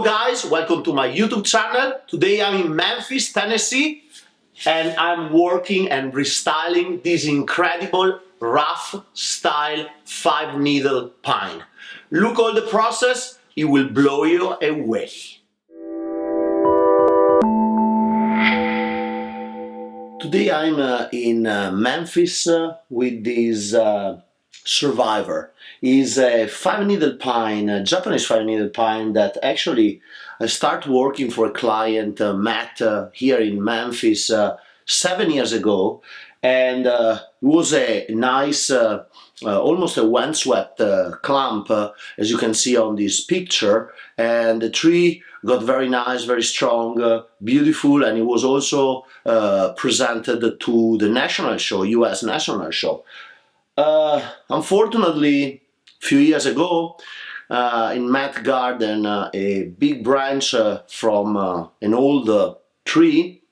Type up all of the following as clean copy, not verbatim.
guys, welcome to my YouTube channel. Today I'm in Memphis, Tennessee, and I'm working and restyling this incredible Raft-Style 5-needle pine. Look all the process, it will blow you away. Today I'm in Memphis with this Survivor. Is a 5-needle pine, a Japanese 5-needle pine that actually I started working for a client, Matt, here in Memphis 7 years ago, and it was a nice, almost a windswept clump, as you can see on this picture, and the tree got very nice, very strong, beautiful, and it was also presented to the national show, US national show. Unfortunately, a few years ago, in Matt Garden, a big branch from an old tree,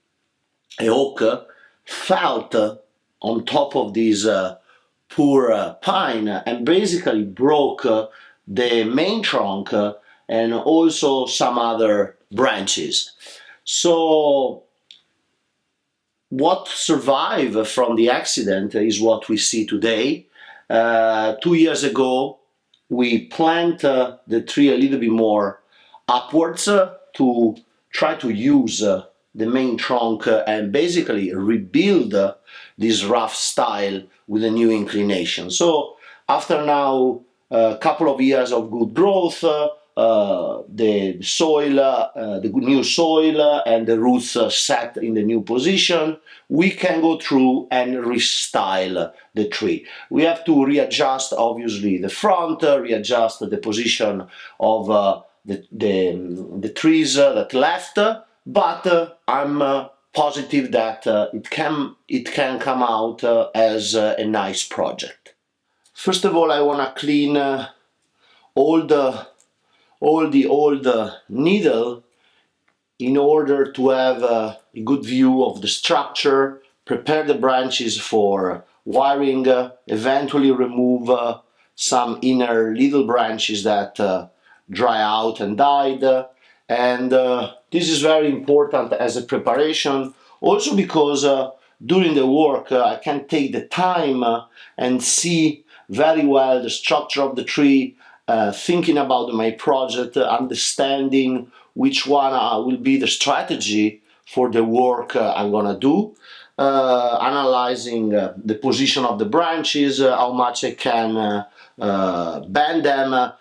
a oak, fell on top of this poor pine and basically broke the main trunk and also some other branches. So what survived from the accident is what we see today. 2 years ago, we planted the tree a little bit more upwards to try to use the main trunk and basically rebuild this Raft-Style with a new inclination. So after now a couple of years of good growth, the soil, the new soil and the roots set in the new position, we can go through and restyle the tree. We have to readjust obviously the front, readjust the position of the trees that left, but I'm positive that it can come out as a nice project. First of all, I want to clean all the old needle in order to have a good view of the structure, prepare the branches for wiring, eventually remove some inner little branches that dry out and died, and this is very important as a preparation, also because during the work I can take the time and see very well the structure of the tree, thinking about my project, understanding which one will be the strategy for the work I'm gonna do, analyzing the position of the branches, how much I can bend them.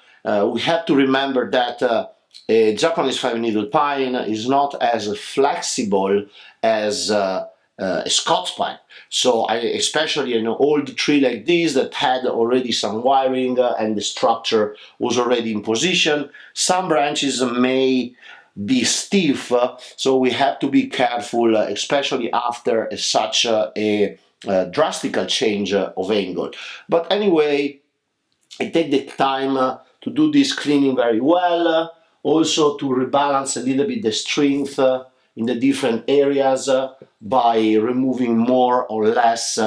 We have to remember that a Japanese 5-needle pine is not as flexible as a Scots pine. So especially an old tree like this that had already some wiring and the structure was already in position, some branches may be stiff, so we have to be careful, especially after such a drastic change of angle. But anyway, I take the time to do this cleaning very well, also to rebalance a little bit the strength in the different areas by removing more or less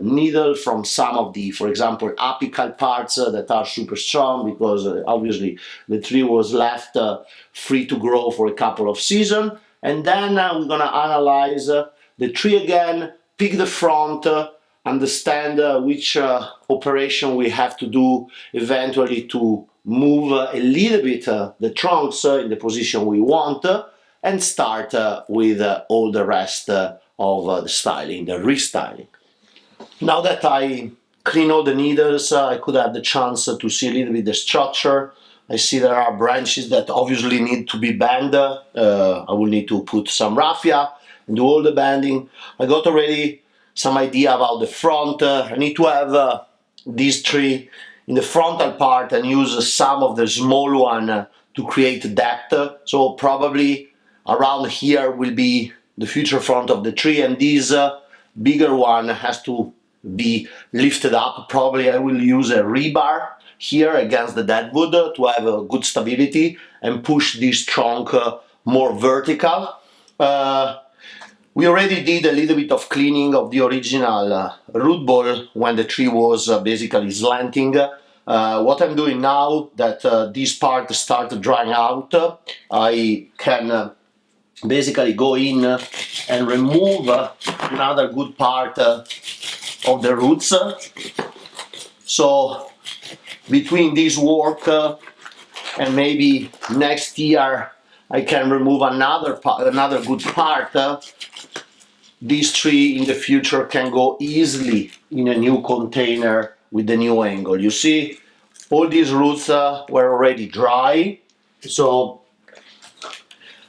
needle from some of the, for example, apical parts that are super strong, because obviously the tree was left free to grow for a couple of seasons. And then we're gonna analyze the tree again, pick the front, understand which operation we have to do eventually to move a little bit the trunks in the position we want, and start with all the rest of the styling, the restyling. Now that I clean all the needles, I could have the chance to see a little bit the structure. I see there are branches that obviously need to be bent. I will need to put some raffia and do all the bending. I got already some idea about the front. I need to have this tree in the frontal part and use some of the small one to create depth. So probably around here will be the future front of the tree, and this bigger one has to be lifted up. Probably I will use a rebar here against the deadwood to have a good stability and push this trunk more vertical. We already did a little bit of cleaning of the original root ball when the tree was basically slanting. What I'm doing now that this part started drying out, I can basically go in and remove another good part of the roots. So between this work and maybe next year I can remove another good part. This tree in the future can go easily in a new container with the new angle. You see, all these roots were already dry, so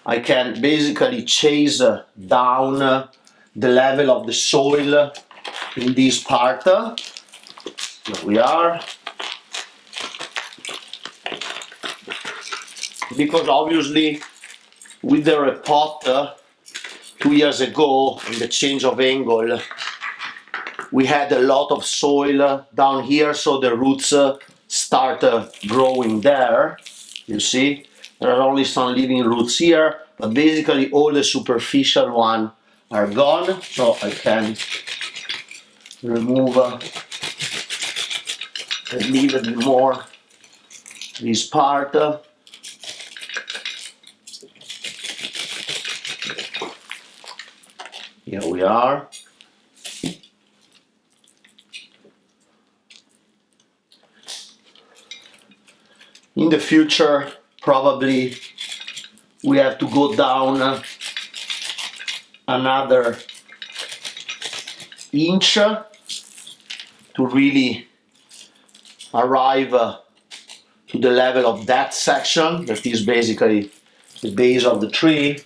I can basically chase down the level of the soil in this part. Here we are. Because obviously with the repot 2 years ago in the change of angle, we had a lot of soil down here, so the roots start growing there. You see, there are only some living roots here, but basically all the superficial ones are gone, so I can remove a little bit more this part. Here we are. In the future, probably we have to go down another inch to really arrive to the level of that section that is basically the base of the tree.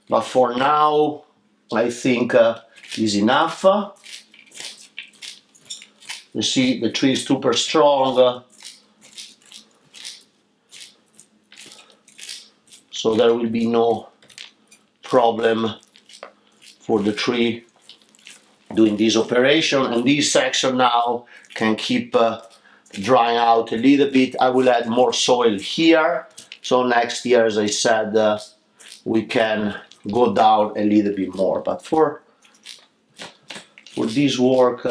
But for now, I think is enough. You see, the tree is super strong. So there will be no problem for the tree doing this operation, and this section now can keep drying out a little bit. I will add more soil here, so next year, as I said, we can go down a little bit more, but for this work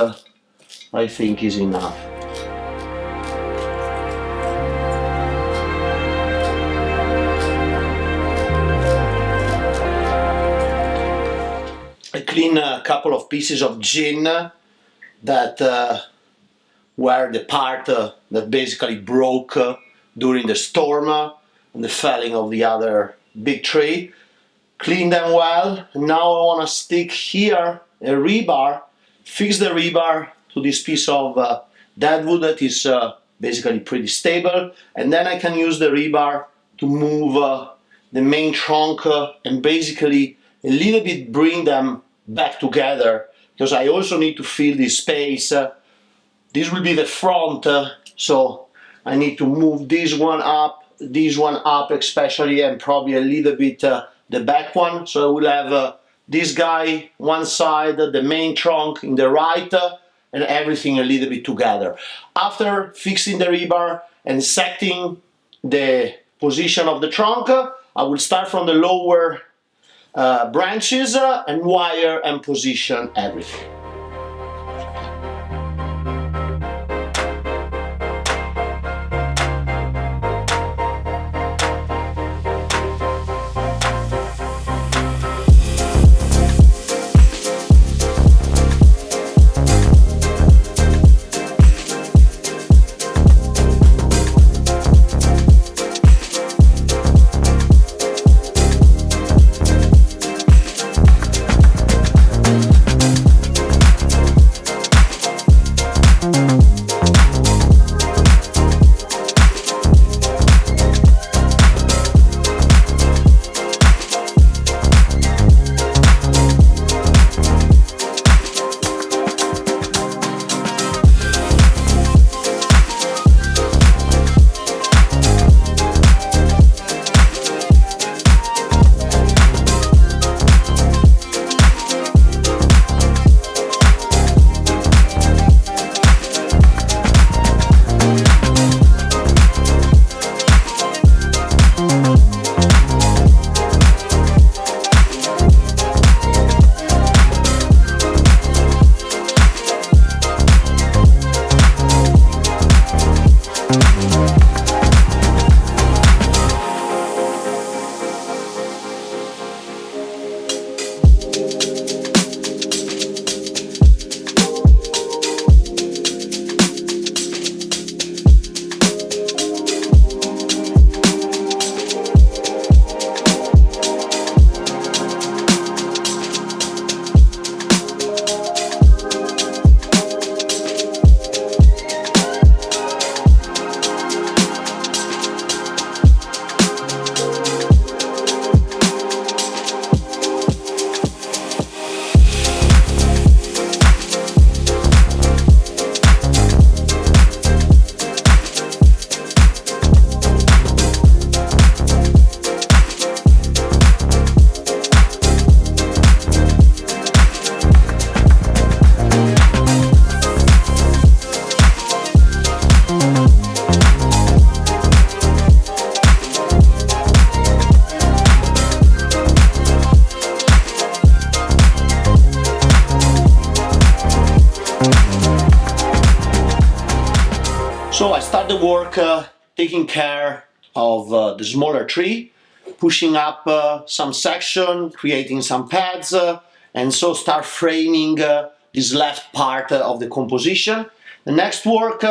I think is enough. I clean a couple of pieces of gin that were the part that basically broke during the storm and the felling of the other big tree. Clean them well. Now I want to stick here a rebar, fix the rebar to this piece of deadwood that is basically pretty stable, and then I can use the rebar to move the main trunk and basically a little bit bring them back together, because I also need to fill this space. This will be the front, so I need to move this one up especially, and probably a little bit the back one. So I will have this guy one side, the main trunk in the right, and everything a little bit together. After fixing the rebar and setting the position of the trunk, I will start from the lower branches and wire and position everything. work taking care of the smaller tree, pushing up some section, creating some pads, and so start framing this left part of the composition. The next work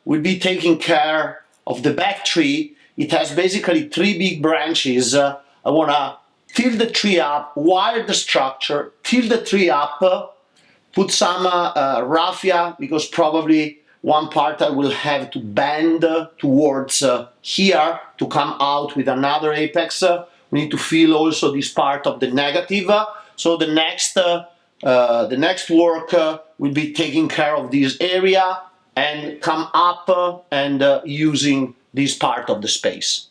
will be taking care of the back tree. It has basically 3 big branches. I want to tilt the tree up, wire the structure, tilt the tree up, put some raffia, because probably one part I will have to bend towards here to come out with another apex. We need to feel also this part of the negative. So the next work will be taking care of this area and come up and using this part of the space.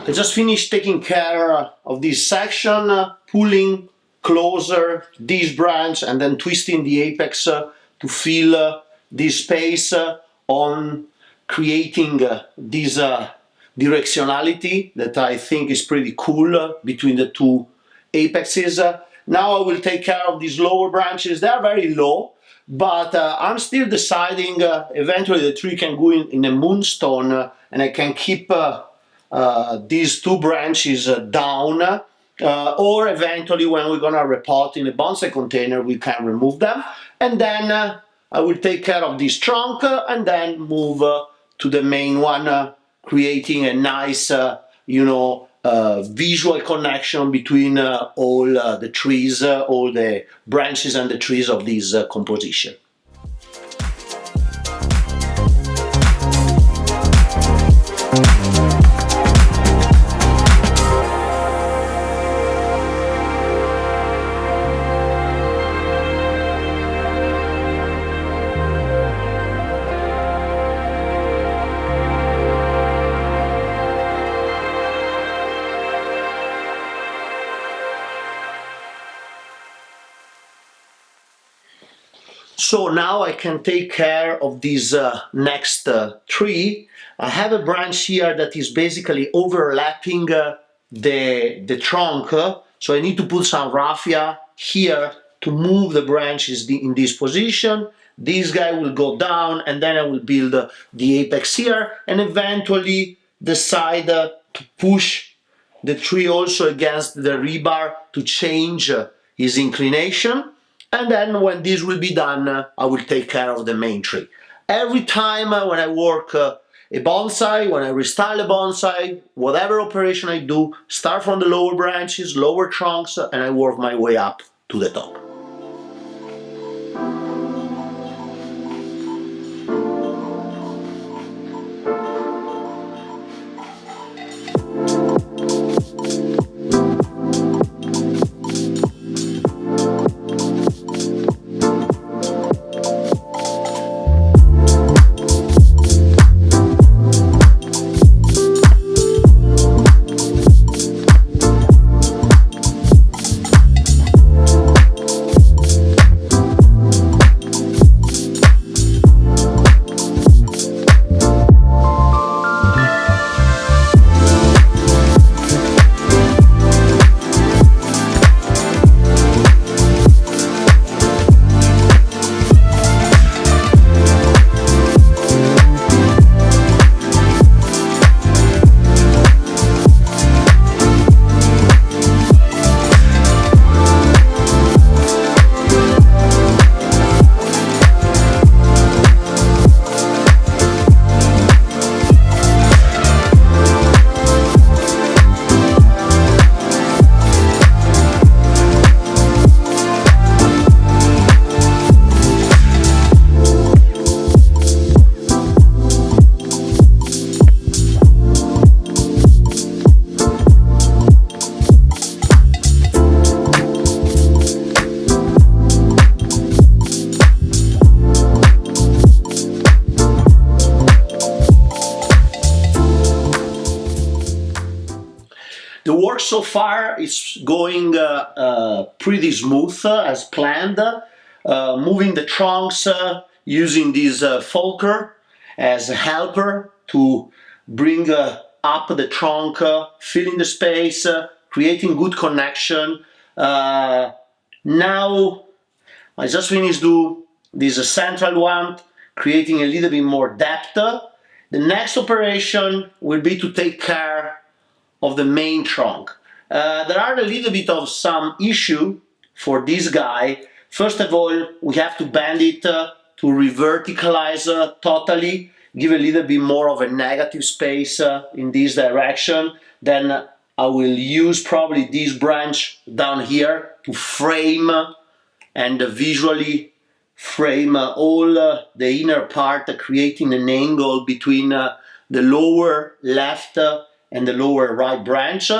I just finished taking care of this section, pulling closer this branch and then twisting the apex to fill this space on creating this directionality that I think is pretty cool between the two apexes. Now I will take care of these lower branches. They are very low, but I'm still deciding eventually the tree can go in a moonstone and I can keep these two branches down, or eventually when we're gonna repot in a bonsai container we can remove them, and then I will take care of this trunk and then move to the main one, creating a nice visual connection between all the trees, all the branches and the trees of this composition. So now I can take care of this next tree. I have a branch here that is basically overlapping the trunk, so I need to put some raffia here to move the branches in this position. This guy will go down and then I will build the apex here and eventually decide to push the tree also against the rebar to change his inclination. And then when this will be done, I will take care of the main tree. Every time when I work a bonsai, when I restyle a bonsai, whatever operation I do, start from the lower branches, lower trunks, and I work my way up to the top. The work so far is going pretty smooth as planned. Moving the trunks using this folker as a helper to bring up the trunk, filling the space, creating good connection. Now I just finished do this central one, creating a little bit more depth. The next operation will be to take care of the main trunk. There are a little bit of some issue for this guy. First of all, we have to bend it to reverticalize totally. give a little bit more of a negative space in this direction, then I will use probably this branch down here to frame and visually frame all the inner part, creating an angle between the lower left and the lower right branch.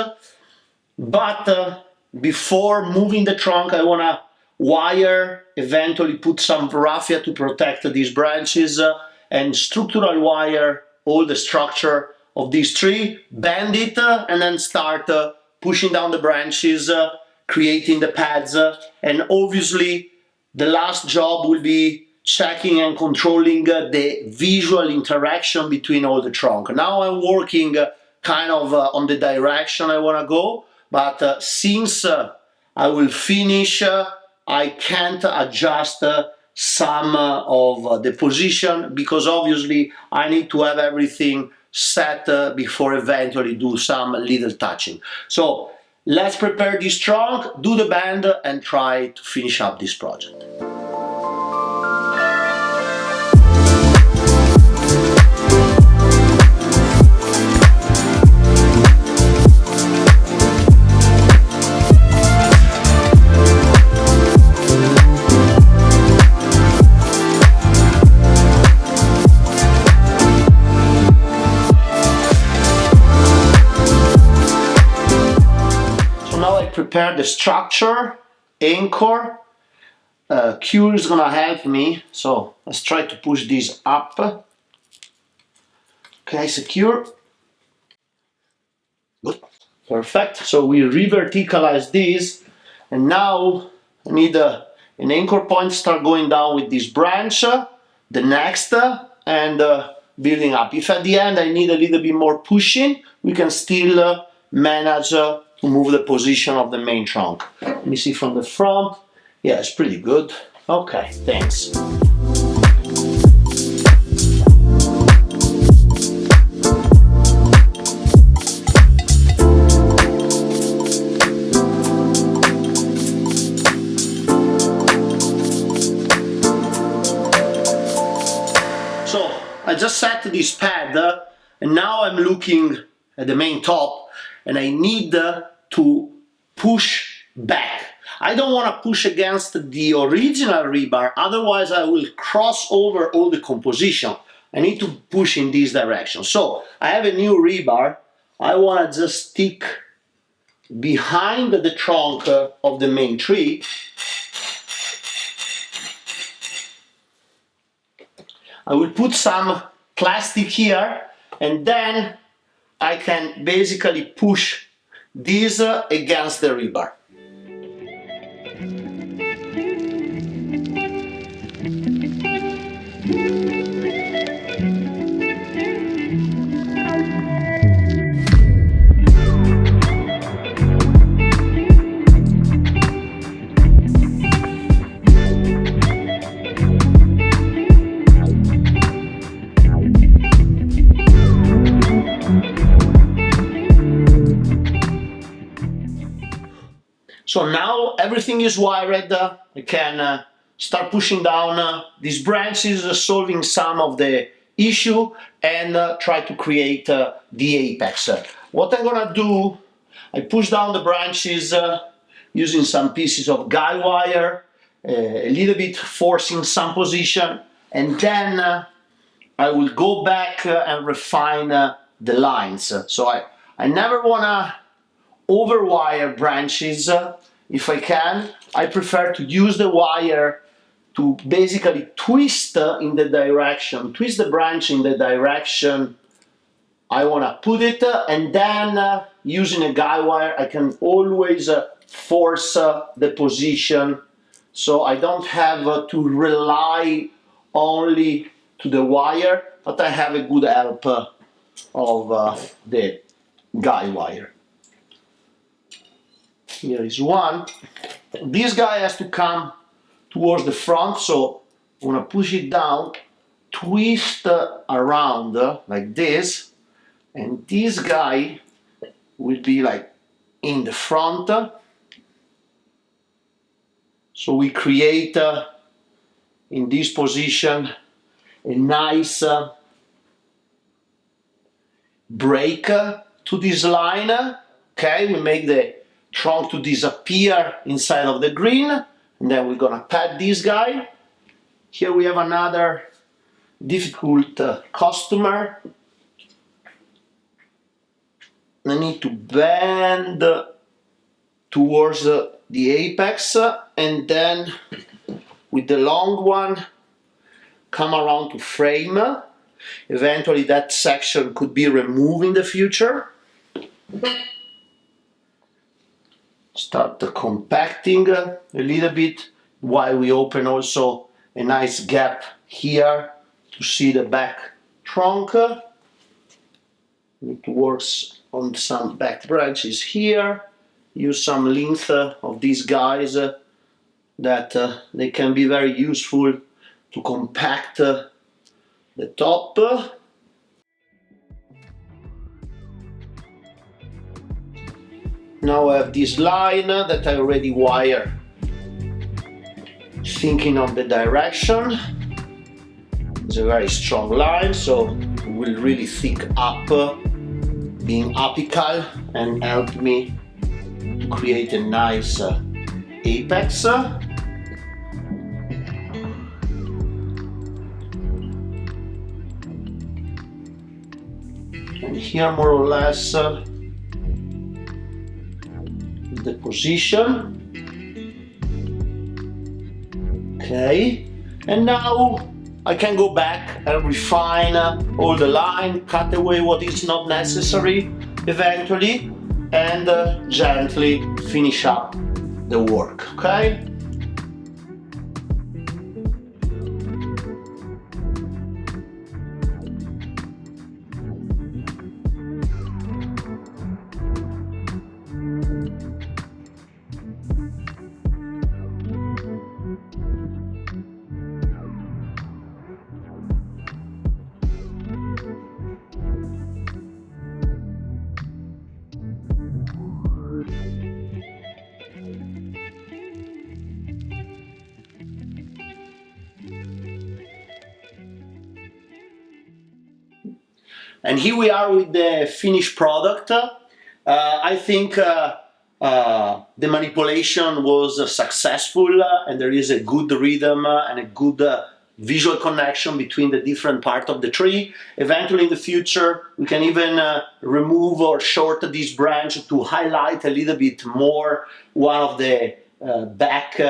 But before moving the trunk, I want to wire, eventually put some raffia to protect these branches, and structural wire all the structure of this tree, bend it, and then start pushing down the branches, creating the pads, and obviously the last job will be checking and controlling the visual interaction between all the trunk. Now I'm working kind of on the direction I want to go, but since I will finish, I can't adjust some of the position, because obviously I need to have everything set before eventually do some little touching. So let's prepare this trunk, do the bend, and try to finish up this project. Prepare the structure, anchor. Cure is gonna help me, so let's try to push this up. Okay, secure. Good. Perfect. So we re-verticalize this, and now I need an anchor point to start going down with this branch, the next, and building up. If at the end I need a little bit more pushing, we can still manage to move the position of the main trunk. Let me see from the front. Yeah, it's pretty good. Okay, thanks. So I just set this pad, and now I'm looking at the main top, and I need to push back. I don't want to push against the original rebar, otherwise I will cross over all the composition. I need to push in this direction. So I have a new rebar. I want to just stick behind the trunk of the main tree. I will put some plastic here, and then I can basically push this against the rebar. So now everything is wired. I can start pushing down these branches, solving some of the issue, and try to create the apex. What I'm gonna do, I push down the branches using some pieces of guy wire, a little bit forcing some position, and then I will go back and refine the lines. So I never wanna overwire branches. If I can, I prefer to use the wire to basically twist in the direction, twist the branch in the direction I want to put it, and then using a guy wire I can always force the position, so I don't have to rely only to the wire, but I have a good help of the guy wire. Here is one. This guy has to come towards the front, so I'm gonna push it down, twist around like this, and this guy will be like in the front. So we create in this position a nice break to this line. Okay, we make the trunk to disappear inside of the green, and then we're gonna pad this guy. Here we have another difficult customer. I need to bend towards the apex, and then with the long one come around to frame. Eventually that section could be removed in the future. Start compacting a little bit while we open also a nice gap here to see the back trunk. Need to work on some back branches here. Use some length of these guys that they can be very useful to compact the top. Now I have this line that I already wired, thinking of the direction. It's a very strong line, so it will really thick up, being apical, and help me to create a nice apex. And here more or less the position. Okay, and now I can go back and refine all the line, cut away what is not necessary eventually, and gently finish up the work, okay? And here we are with the finished product. I think the manipulation was successful, and there is a good rhythm and a good visual connection between the different parts of the tree. Eventually in the future we can even remove or shorten this branch to highlight a little bit more one of the back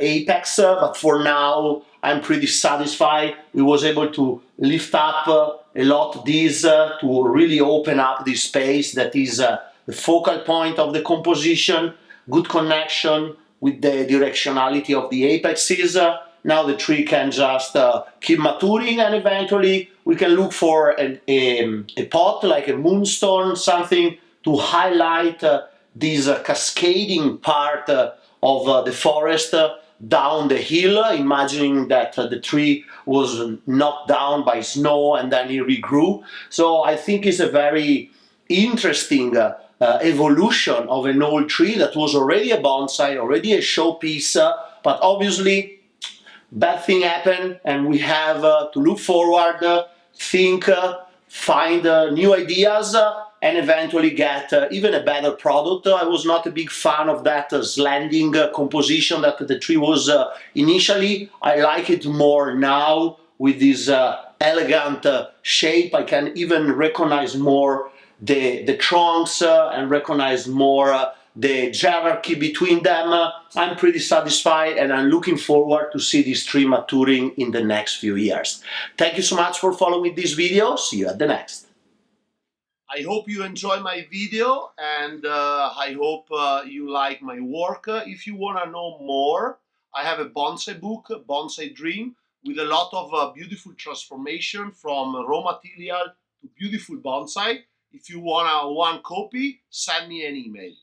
apex, but for now I'm pretty satisfied. We was able to lift up a lot this to really open up this space that is the focal point of the composition, good connection with the directionality of the apexes. Now the tree can just keep maturing, and eventually we can look for a pot like a moonstone, something to highlight this cascading part of the forest down the hill, imagining that the tree was knocked down by snow and then it regrew. So I think it's a very interesting evolution of an old tree that was already a bonsai, already a showpiece, but obviously bad thing happened, and we have to look forward, think, find new ideas, and eventually get even a better product. I was not a big fan of that slanting composition that the tree was initially. I like it more now with this elegant shape. I can even recognize more the trunks and recognize more the hierarchy between them. I'm pretty satisfied, and I'm looking forward to see this tree maturing in the next few years. Thank you so much for following this video. See you at the next. I hope you enjoy my video, and I hope you like my work. If you want to know more, I have a bonsai book, Bonsai Dream, with a lot of beautiful transformation from raw material to beautiful bonsai. If you want one copy, send me an email.